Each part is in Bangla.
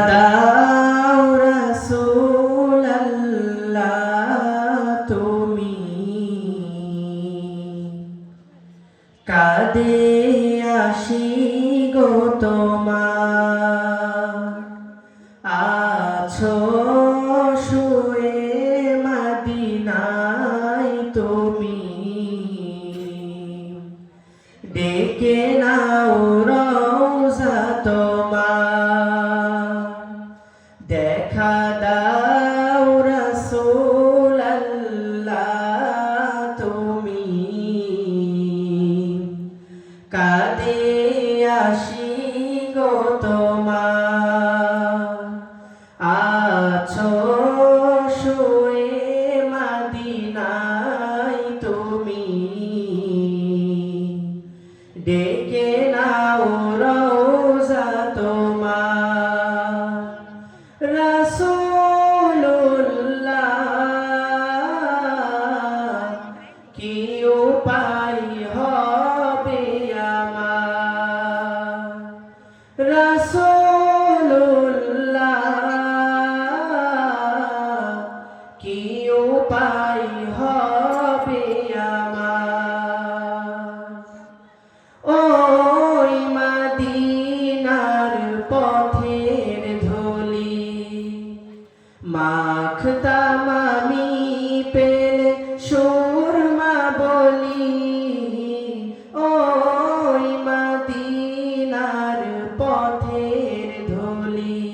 দাও রাসূলাল্লাহ তুমি কাঁদে আসি গো তোমার আছো শুয়ে মদিনায় তুমি ডেকে নাও রওজা তোমার দেখা দাও রাসূলাল্লাহ তুমি কাঁদে আসি গো তোমার আছো শুয়ে মদিনায় তুমি ডেকে নাও রওজা তোমার রাসূলুল্লাহ কি উপায় হবে আমার রাসূলুল্লাহ কি উপায় হবে আমার ওই মদিনার পথের ধুলি মাখতাম আমি পেলে সুরমা বলি ওই মদিনার পথের ধুলি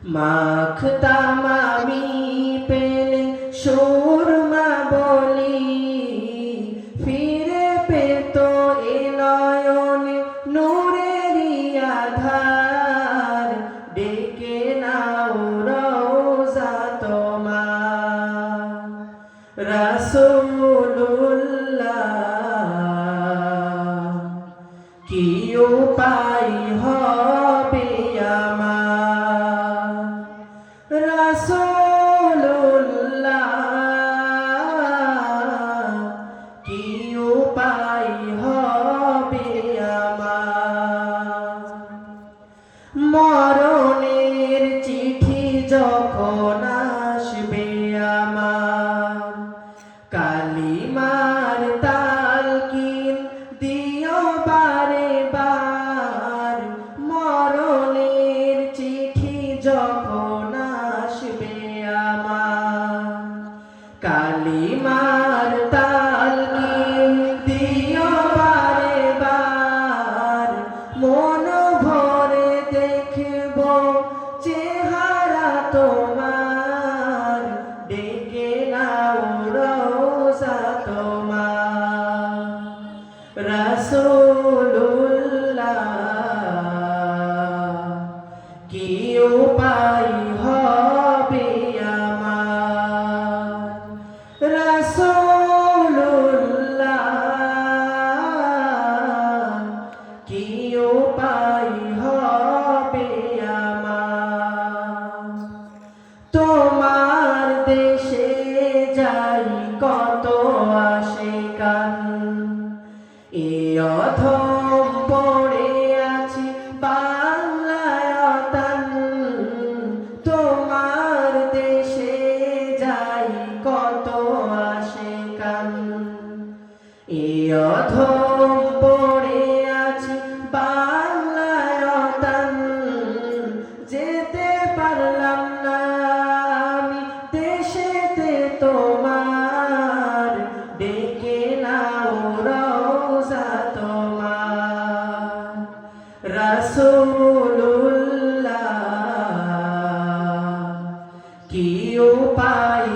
মাখতাম আমি পেলে সুরমা বলি ফিরে পেত এ নয়নে নূরেরই আধার ডেকে নাও রওজা তোমার রাসূলুল্লাহ কি উপায় হবে আমার রাসূলুল্লাহ কি উপায় হবে আমার মরণের চিঠি যখন আসবে আমার কালিমার তালকিন দিও বারে বার মরণের চিঠি যখন আসবে আমার কালিমার তালকিন দিও বারে বার মন ভরে দেখব চেহারা তোমার ডেকে নাও রওজা তোমার রাসূলুল্লাহ কি উপায় হবে আমার রাসূলুল্লাহ কি উপায় হবে আমার তোমার দেশে যাই কত আশিকান এ অধম পড়ে আছি বাংলায় অতন তোমার দেশে যাই কত আশিকান এ অধম পড়ে আছি বাংলায় অতন যেতে পারলাম না আমি দেশেতে তোমার ডেকে নাও রওজা তোমার রাসূলুল্লাহ কি উপায়